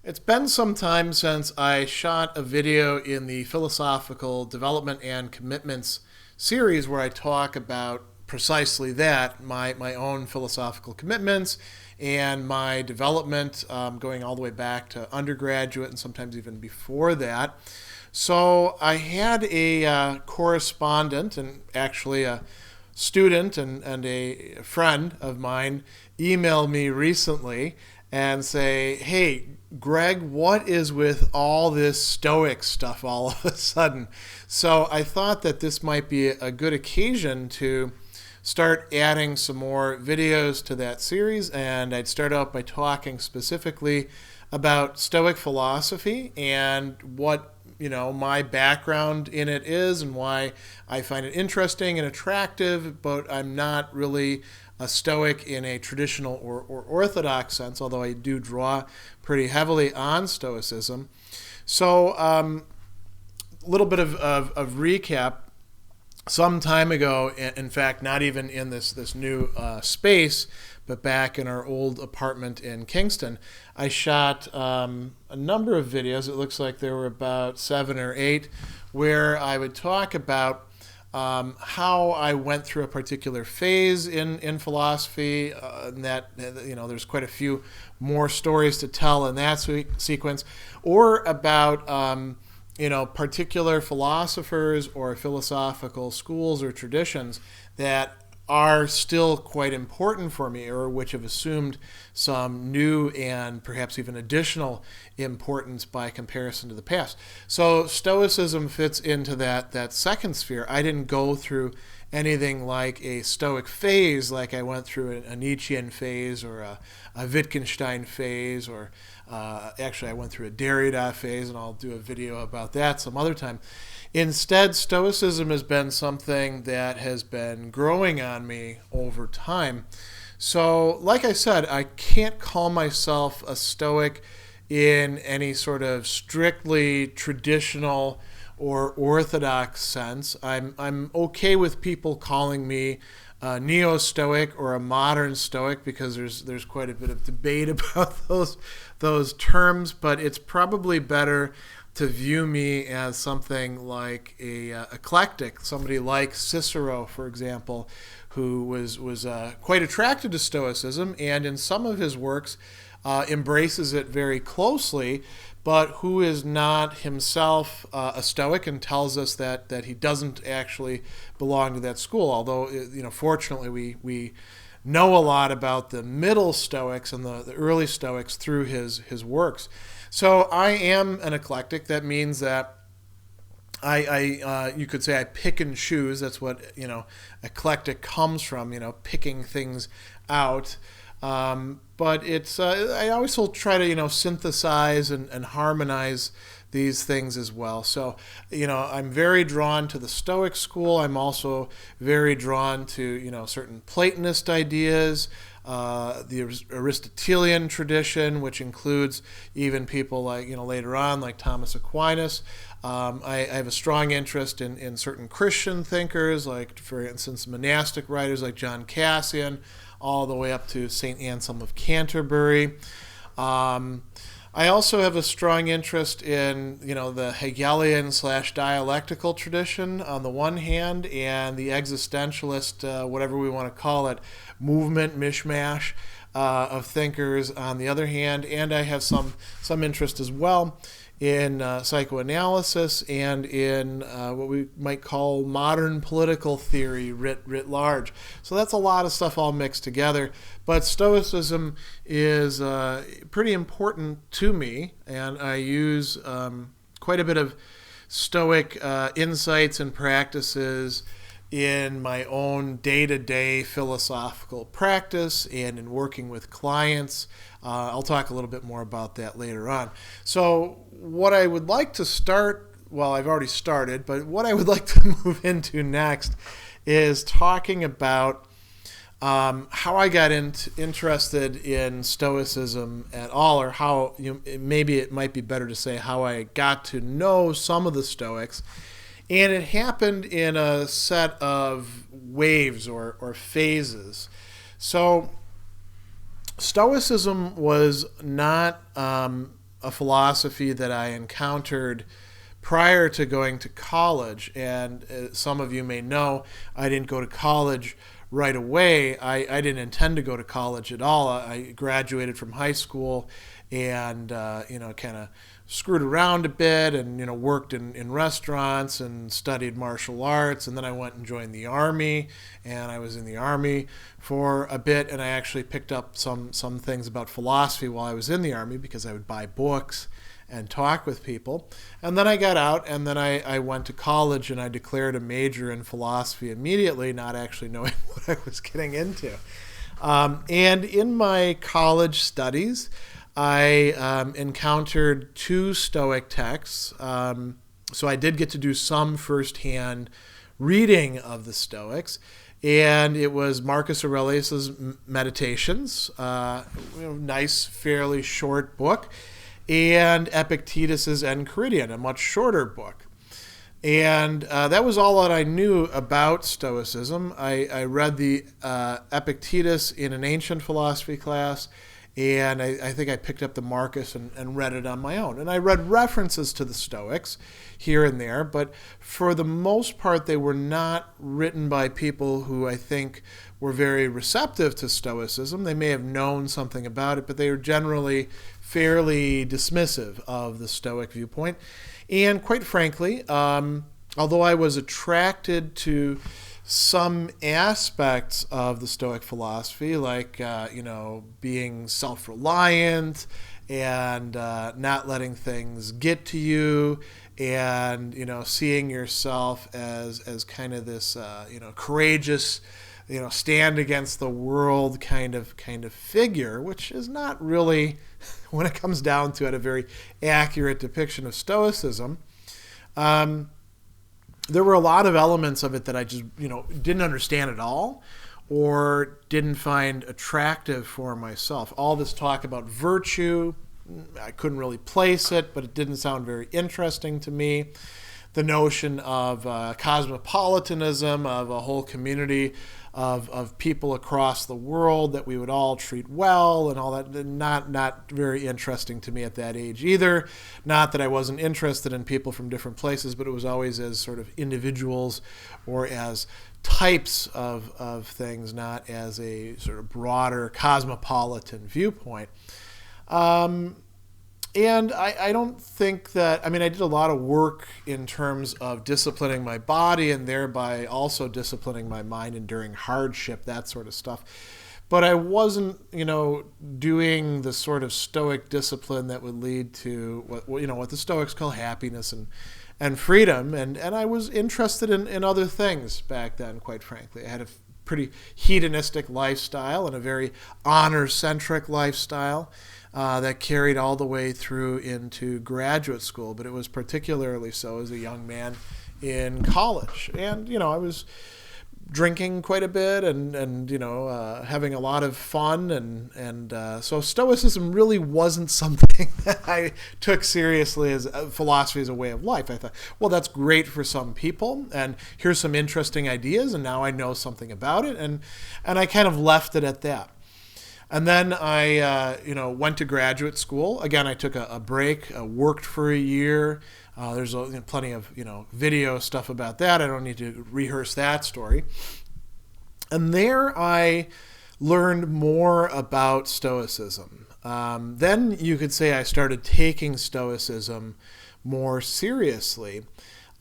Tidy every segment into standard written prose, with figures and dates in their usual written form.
It's been some time since I shot a video in the Philosophical Development and Commitments series where I talk about precisely that, my own philosophical commitments and my development going all the way back to undergraduate and sometimes even before that. So I had a correspondent and actually a student and a friend of mine email me recently and say, "Hey, Greg, what is with all this Stoic stuff all of a sudden?" So I thought that this might be a good occasion to start adding some more videos to that series, and I'd start out by talking specifically about Stoic philosophy and what my background in it is and why I find it interesting and attractive, but I'm not really a Stoic in a traditional or orthodox sense, although I do draw pretty heavily on Stoicism. So a little bit of recap. Some time ago, in fact, not even in this new space, but back in our old apartment in Kingston, I shot a number of videos. It looks like there were about 7 or 8, where I would talk about how I went through a particular phase in philosophy, and that there's quite a few more stories to tell in that sequence, or about particular philosophers or philosophical schools or traditions that are still quite important for me, or which have assumed some new and perhaps even additional importance by comparison to the past. So Stoicism fits into that second sphere. I didn't go through anything like a Stoic phase, like I went through a Nietzschean phase or a Wittgenstein phase, or actually I went through a Derrida phase, and I'll do a video about that some other time. Instead, Stoicism has been something that has been growing on me over time. So, like I said, I can't call myself a Stoic in any sort of strictly traditional or orthodox sense. I'm okay with people calling me a neo-Stoic or a modern Stoic, because there's quite a bit of debate about those terms, but it's probably better to view me as something like a eclectic, somebody like Cicero, for example, who was quite attracted to Stoicism, and in some of his works embraces it very closely, but who is not himself a Stoic, and tells us that he doesn't actually belong to that school. Although, fortunately, we know a lot about the middle Stoics and the early Stoics through his works. So I am an eclectic. That means that I you could say I pick and choose. That's what eclectic comes from. Picking things out. But it's I always will try to synthesize and harmonize these things as well. So I'm very drawn to the Stoic school. I'm also very drawn to certain Platonist ideas, the Aristotelian tradition, which includes even people like later on like Thomas Aquinas. I have a strong interest in certain Christian thinkers, like, for instance, monastic writers like John Cassian, all the way up to St. Anselm of Canterbury. I also have a strong interest in the Hegelian / dialectical tradition on the one hand, and the existentialist, whatever we want to call it, movement mishmash of thinkers on the other hand. And I have some interest as well in psychoanalysis and in what we might call modern political theory writ large. So that's a lot of stuff all mixed together. But Stoicism is pretty important to me, and I use quite a bit of Stoic insights and practices in my own day-to-day philosophical practice and in working with clients. I'll talk a little bit more about that later on. So what I would like to start, well, I've already started, but what I would like to move into next is talking about how I got interested in Stoicism at all, or how maybe it might be better to say how I got to know some of the Stoics. And it happened in a set of waves or phases. So Stoicism was not a philosophy that I encountered prior to going to college. And some of you may know I didn't go to college right away. I didn't intend to go to college at all. I graduated from high school and, kind of screwed around a bit and, worked in restaurants and studied martial arts. And then I went and joined the Army, and I was in the Army for a bit. And I actually picked up some things about philosophy while I was in the Army because I would buy books and talk with people. And then I got out, and then I went to college, and I declared a major in philosophy immediately, not actually knowing what I was getting into. And in my college studies, I encountered two Stoic texts. So I did get to do some firsthand reading of the Stoics. And it was Marcus Aurelius's Meditations, nice, fairly short book, and Epictetus's Enchiridion, a much shorter book. And that was all that I knew about Stoicism. I read the Epictetus in an ancient philosophy class, and I think I picked up the Marcus and read it on my own. And I read references to the Stoics here and there, but for the most part, they were not written by people who I think were very receptive to Stoicism. They may have known something about it, but they were generally fairly dismissive of the Stoic viewpoint. And quite frankly, although I was attracted to some aspects of the Stoic philosophy, like being self-reliant and not letting things get to you, and seeing yourself as kind of this courageous, stand against the world kind of figure, which is not really, when it comes down to it, a very accurate depiction of Stoicism. There were a lot of elements of it that I just, didn't understand at all or didn't find attractive for myself. All this talk about virtue, I couldn't really place it, but it didn't sound very interesting to me. The notion of cosmopolitanism, of a whole community of people across the world that we would all treat well and all that, not very interesting to me at that age either. Not that I wasn't interested in people from different places, but it was always as sort of individuals or as types of things, not as a sort of broader cosmopolitan viewpoint. And I don't think that, I did a lot of work in terms of disciplining my body and thereby also disciplining my mind, enduring hardship, that sort of stuff. But I wasn't, doing the sort of Stoic discipline that would lead to what the Stoics call happiness and freedom. And I was interested in other things back then, quite frankly. I had a pretty hedonistic lifestyle and a very honor-centric lifestyle. That carried all the way through into graduate school, but it was particularly so as a young man in college. And, I was drinking quite a bit and having a lot of fun. And so Stoicism really wasn't something that I took seriously as philosophy as a way of life. I thought, well, that's great for some people, and here's some interesting ideas, and now I know something about it. And I kind of left it at that. And then I, went to graduate school. Again, I took a break, worked for a year. There's plenty of, video stuff about that. I don't need to rehearse that story. And there I learned more about Stoicism. Then you could say I started taking Stoicism more seriously,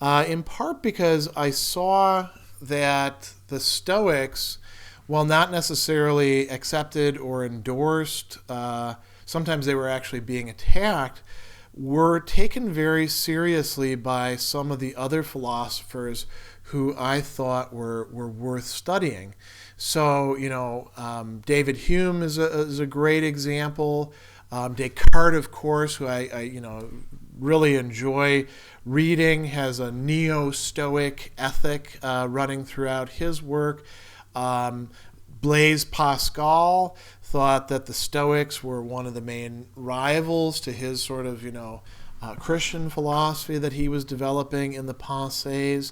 in part because I saw that the Stoics, while not necessarily accepted or endorsed, sometimes they were actually being attacked, were taken very seriously by some of the other philosophers who I thought were worth studying. So, David Hume is a great example. Descartes, of course, who I really enjoy reading, has a neo-Stoic ethic running throughout his work. Blaise Pascal thought that the Stoics were one of the main rivals to his sort of, Christian philosophy that he was developing in the Pensées.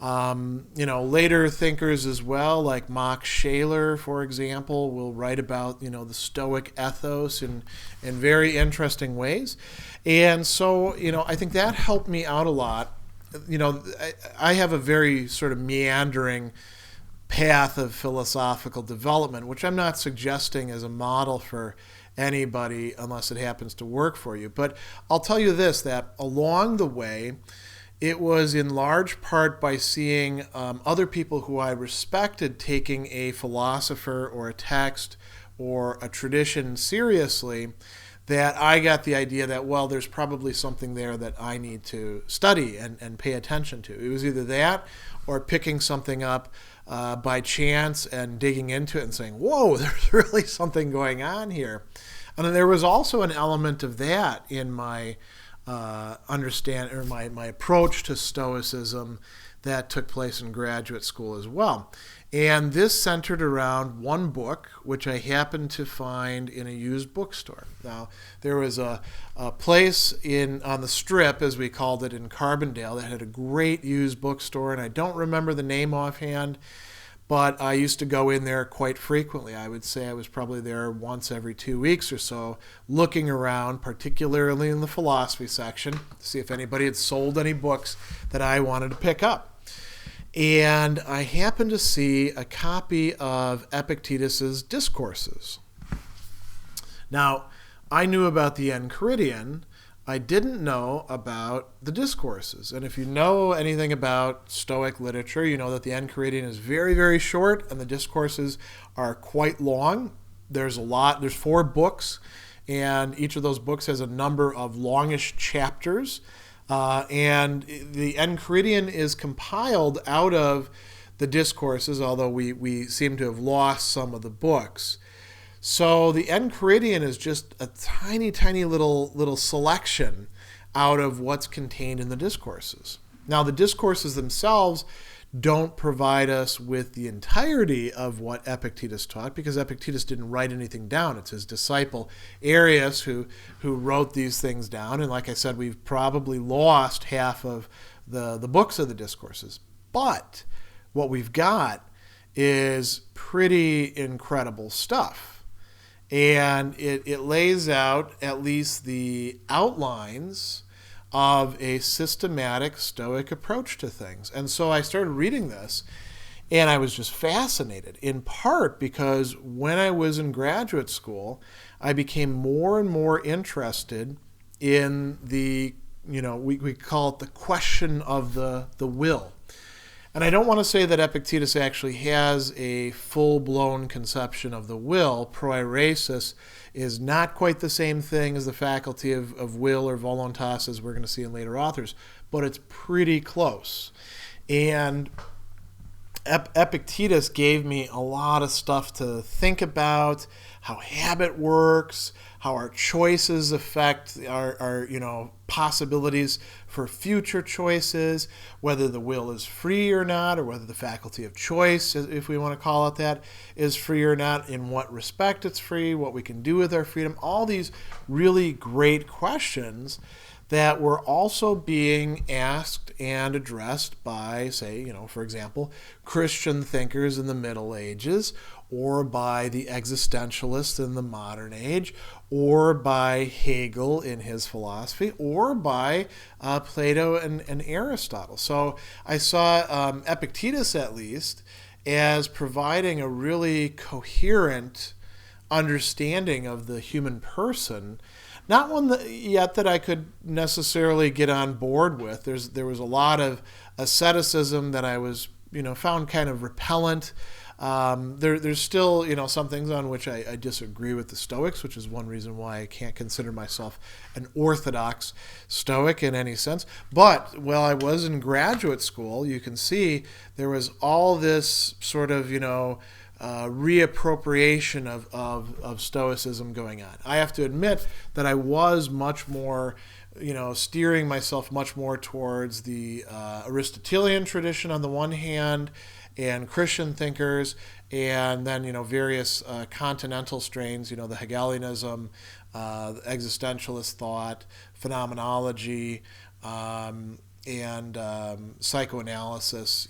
Later thinkers as well, like Max Scheler, for example, will write about, the Stoic ethos in very interesting ways. And so, I think that helped me out a lot. I have a very sort of meandering path of philosophical development, which I'm not suggesting as a model for anybody unless it happens to work for you. But I'll tell you this, that along the way, it was in large part by seeing other people who I respected taking a philosopher or a text or a tradition seriously that I got the idea that, well, there's probably something there that I need to study and pay attention to. It was either that or picking something up by chance and digging into it and saying, whoa, there's really something going on here. And then there was also an element of that in my my approach to Stoicism that took place in graduate school as well. And this centered around one book, which I happened to find in a used bookstore. Now, there was a place on the Strip, as we called it, in Carbondale that had a great used bookstore, and I don't remember the name offhand, but I used to go in there quite frequently. I would say I was probably there once every 2 weeks or so, looking around, particularly in the philosophy section, to see if anybody had sold any books that I wanted to pick up. And I happened to see a copy of Epictetus' Discourses. Now, I knew about the Enchiridion. I didn't know about the Discourses. And if you know anything about Stoic literature, you know that the Enchiridion is very, very short and the Discourses are quite long. There's 4 books, and each of those books has a number of longish chapters. And the Enchiridion is compiled out of the Discourses, although we seem to have lost some of the books. So the Enchiridion is just a tiny, tiny little selection out of what's contained in the Discourses. Now, the Discourses themselves don't provide us with the entirety of what Epictetus taught, because Epictetus didn't write anything down. It's his disciple Arius who wrote these things down. And like I said, we've probably lost half of the books of the Discourses. But what we've got is pretty incredible stuff. And it lays out at least the outlines of a systematic Stoic approach to things. And so I started reading this, and I was just fascinated, in part because when I was in graduate school, I became more and more interested in the, we call it the question of the will. And I don't want to say that Epictetus actually has a full-blown conception of the will. Proairesis is not quite the same thing as the faculty of will or voluntas, as we're going to see in later authors, but it's pretty close. And Epictetus gave me a lot of stuff to think about, how habit works, how our choices affect our possibilities for future choices, whether the will is free or not, or whether the faculty of choice, if we want to call it that, is free or not, in what respect it's free, what we can do with our freedom, all these really great questions that were also being asked and addressed by, say, for example, Christian thinkers in the Middle Ages, or by the existentialists in the modern age, or by Hegel in his philosophy, or by Plato and Aristotle. So I saw Epictetus, at least, as providing a really coherent understanding of the human person. Not one yet that I could necessarily get on board with. There was a lot of asceticism that I was, found kind of repellent. There's still, some things on which I disagree with the Stoics, which is one reason why I can't consider myself an orthodox Stoic in any sense. But while I was in graduate school, you can see there was all this sort of, reappropriation of Stoicism going on. I have to admit that I was much more, steering myself much more towards the Aristotelian tradition on the one hand, and Christian thinkers, and then various continental strains, the Hegelianism, existentialist thought, phenomenology, and psychoanalysis,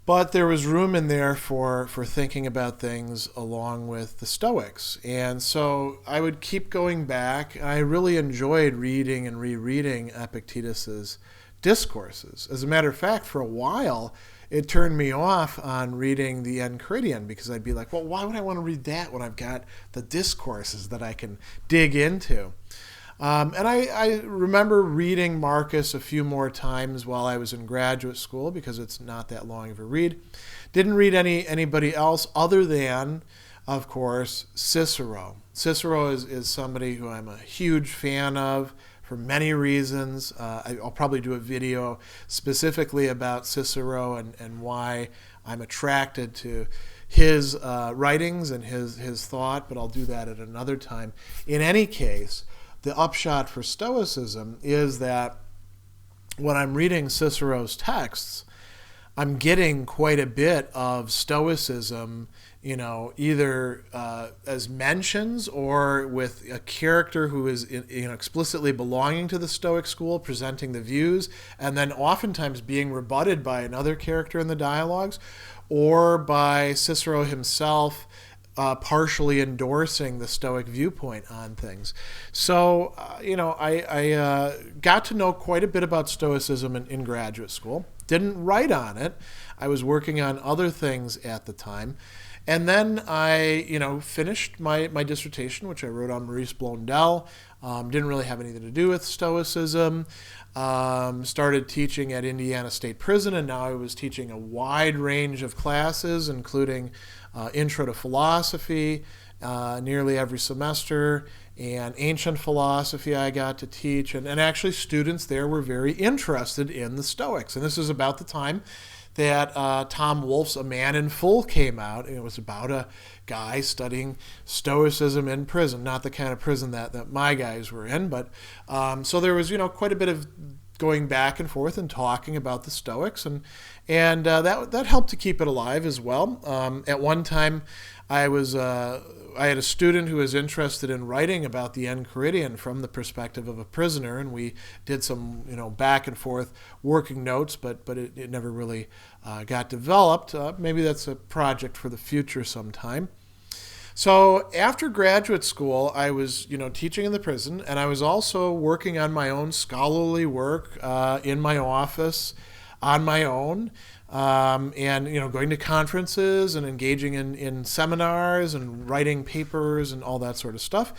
But there was room in there for thinking about things along with the Stoics. And so I would keep going back. I really enjoyed reading and rereading Epictetus's Discourses. As a matter of fact, for a while, it turned me off on reading the Enchiridion because I'd be like, well, why would I want to read that when I've got the Discourses that I can dig into? And I remember reading Marcus a few more times while I was in graduate school because it's not that long of a read. Didn't read anybody else other than, of course, Cicero. Cicero is somebody who I'm a huge fan of for many reasons. I'll probably do a video specifically about Cicero and why I'm attracted to his writings and his thought, but I'll do that at another time. In any case, the upshot for Stoicism is that when I'm reading Cicero's texts, I'm getting quite a bit of Stoicism, either as mentions or with a character who is explicitly belonging to the Stoic school, presenting the views, and then oftentimes being rebutted by another character in the dialogues, or by Cicero himself partially endorsing the Stoic viewpoint on things. So, I got to know quite a bit about Stoicism in graduate school. Didn't write on it. I was working on other things at the time. And then I, finished my dissertation, which I wrote on Maurice Blondel. Didn't really have anything to do with Stoicism. Started teaching at Indiana State Prison, and now I was teaching a wide range of classes, including Intro to Philosophy, nearly every semester, and Ancient Philosophy I got to teach. And actually students there were very interested in the Stoics. And this is about the time that Tom Wolfe's A Man in Full came out. And it was about a guy studying Stoicism in prison, not the kind of prison that my guys were in. But so there was, quite a bit of going back and forth and talking about the Stoics, and that helped to keep it alive as well. At one time, I had a student who was interested in writing about the Enchiridion from the perspective of a prisoner, and we did some back and forth working notes, but it never really got developed. Maybe that's a project for the future sometime. So after graduate school, I was, teaching in the prison, and I was also working on my own scholarly work in my office on my own, and, going to conferences and engaging in seminars and writing papers and all that sort of stuff.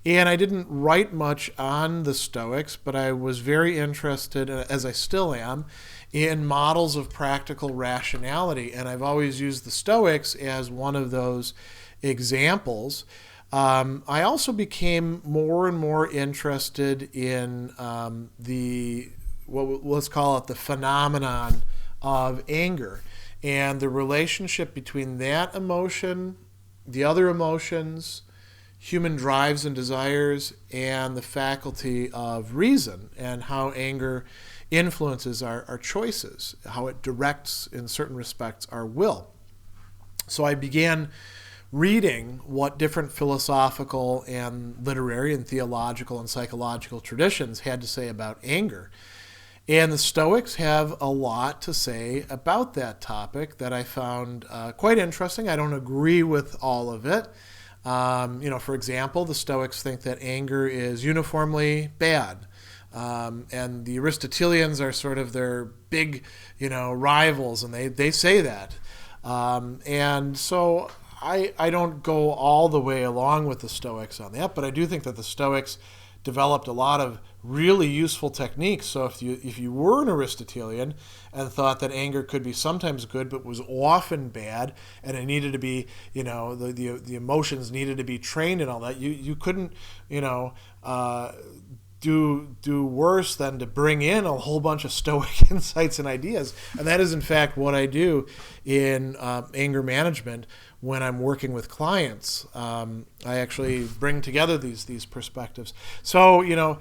And I didn't write much on the Stoics, but I was very interested, as I still am, in models of practical rationality. And I've always used the Stoics as one of those examples. I also became more and more interested in let's call it the phenomenon of anger and the relationship between that emotion, the other emotions, human drives and desires, and the faculty of reason, and how anger influences our choices, how it directs, in certain respects, our will. So I began reading what different philosophical and literary and theological and psychological traditions had to say about anger. And the Stoics have a lot to say about that topic that I found quite interesting. I don't agree with all of it. For example, the Stoics think that anger is uniformly bad. And the Aristotelians are sort of their big, rivals, and they say that. And so I don't go all the way along with the Stoics on that, but I do think that the Stoics developed a lot of really useful techniques. So if you were an Aristotelian and thought that anger could be sometimes good but was often bad, and it needed to be, the emotions needed to be trained and all that, you couldn't, do worse than to bring in a whole bunch of Stoic insights and ideas. And that is, in fact, what I do in anger management when I'm working with clients. I actually bring together these perspectives. So,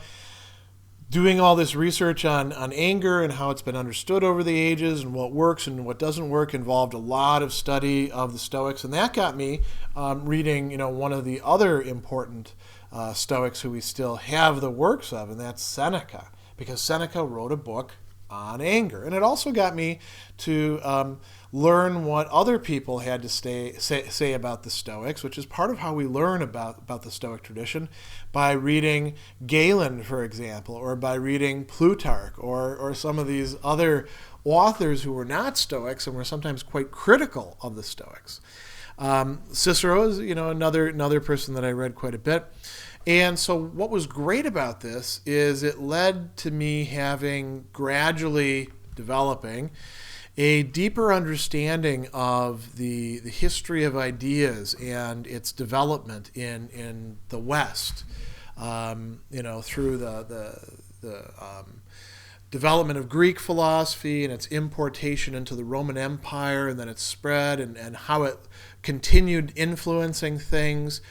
doing all this research on anger and how it's been understood over the ages and what works and what doesn't work involved a lot of study of the Stoics. And that got me reading, one of the other important Stoics who we still have the works of, and that's Seneca. because Seneca wrote a book on anger. And it also got me to learn what other people had to say about the Stoics, which is part of how we learn about the Stoic tradition, by reading Galen, for example, or by reading Plutarch, or some of these other authors who were not Stoics and were sometimes quite critical of the Stoics. Cicero is, another person that I read quite a bit. And so what was great about this is it led to me having gradually developing a deeper understanding of the history of ideas and its development in the West, through the development of Greek philosophy and its importation into the Roman Empire, and then its spread, and how it continued influencing things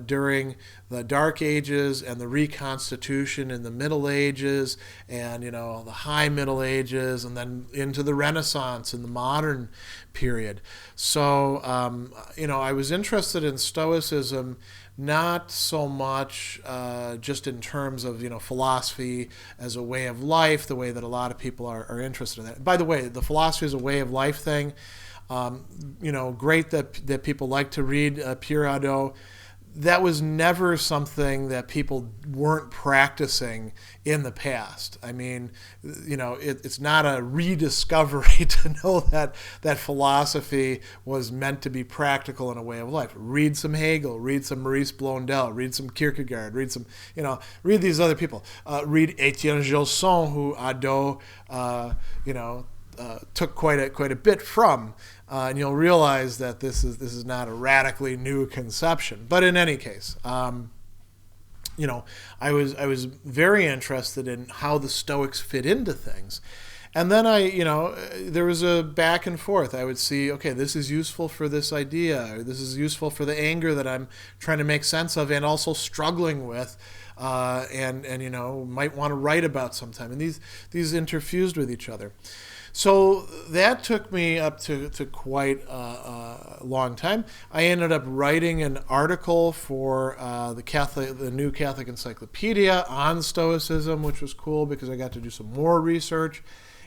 during the Dark Ages and the Reconstitution in the Middle Ages, and the High Middle Ages, and then into the Renaissance in the modern period. So I was interested in Stoicism not so much just in terms of philosophy as a way of life, the way that a lot of people are interested in that. By the way, the philosophy as a way of life thing, great that people like to read Pyrrho. That was never something that people weren't practicing in the past. I mean, it's not a rediscovery to know that philosophy was meant to be practical in a way of life. Read some Hegel, read some Maurice Blondel, read some Kierkegaard, read these other people. Read Etienne Gilson, who Adot, took quite a bit from, and you'll realize that this is not a radically new conception. But in any case, I was very interested in how the Stoics fit into things, and then there was a back and forth. I would see, okay, this is useful for this idea, or this is useful for the anger that I'm trying to make sense of and also struggling with. And might want to write about sometime, and these interfused with each other. So that took me up to quite a long time. I ended up writing an article for the New Catholic Encyclopedia on Stoicism, which was cool because I got to do some more research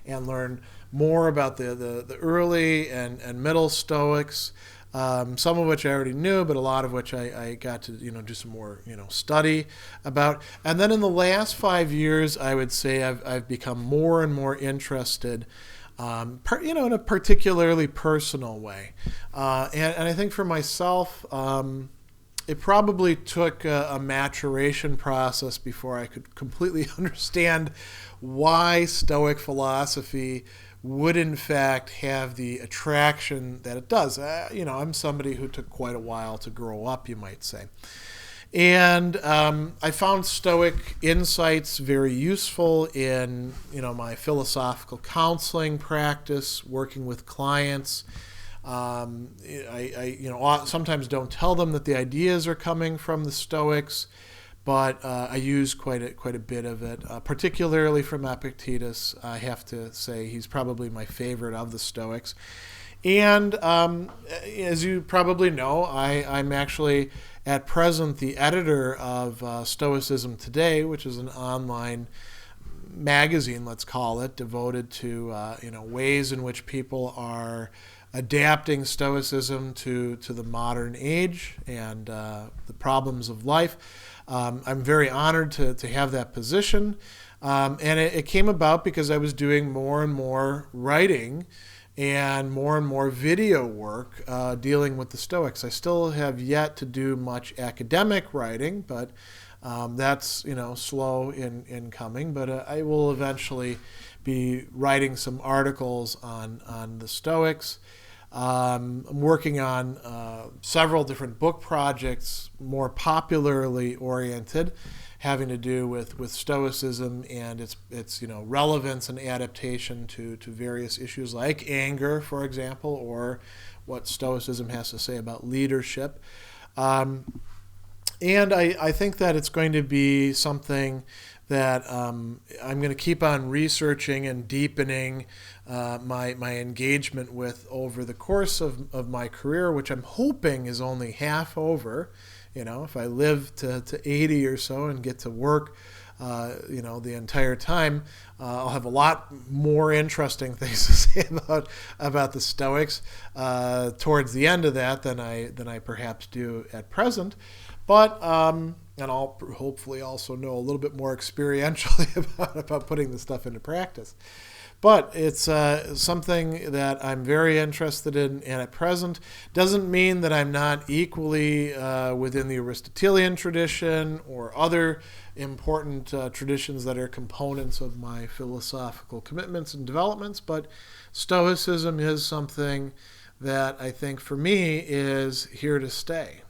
and learn more about the early and middle Stoics. Some of which I already knew, but a lot of which I got to do some more study about. And then in the last 5 years, I would say I've become more and more interested, in a particularly personal way. And I think for myself, it probably took a maturation process before I could completely understand why Stoic philosophy would in fact have the attraction that it does. I'm somebody who took quite a while to grow up, you might say. And I found Stoic insights very useful in, my philosophical counseling practice, working with clients. I sometimes don't tell them that the ideas are coming from the Stoics, but I use quite a bit of it, particularly from Epictetus. I have to say he's probably my favorite of the Stoics. And as you probably know, I'm actually at present the editor of Stoicism Today, which is an online magazine, let's call it, devoted to ways in which people are adapting Stoicism to the modern age and the problems of life. I'm very honored to have that position, and it came about because I was doing more and more writing and more video work dealing with the Stoics. I still have yet to do much academic writing, but that's slow in coming. But I will eventually be writing some articles on the Stoics. I'm working on several different book projects, more popularly oriented, having to do with Stoicism and its relevance and adaptation to various issues like anger, for example, or what Stoicism has to say about leadership. And I think that it's going to be something that I'm going to keep on researching and deepening my engagement with over the course of my career, which I'm hoping is only half over. If I live to 80 or so and get to work the entire time. I'll have a lot more interesting things to say about the Stoics towards the end of that than I perhaps do at present. But and I'll hopefully also know a little bit more experientially about putting this stuff into practice. But it's something that I'm very interested in, and at present doesn't mean that I'm not equally within the Aristotelian tradition or other important traditions that are components of my philosophical commitments and developments. But Stoicism is something that I think for me is here to stay.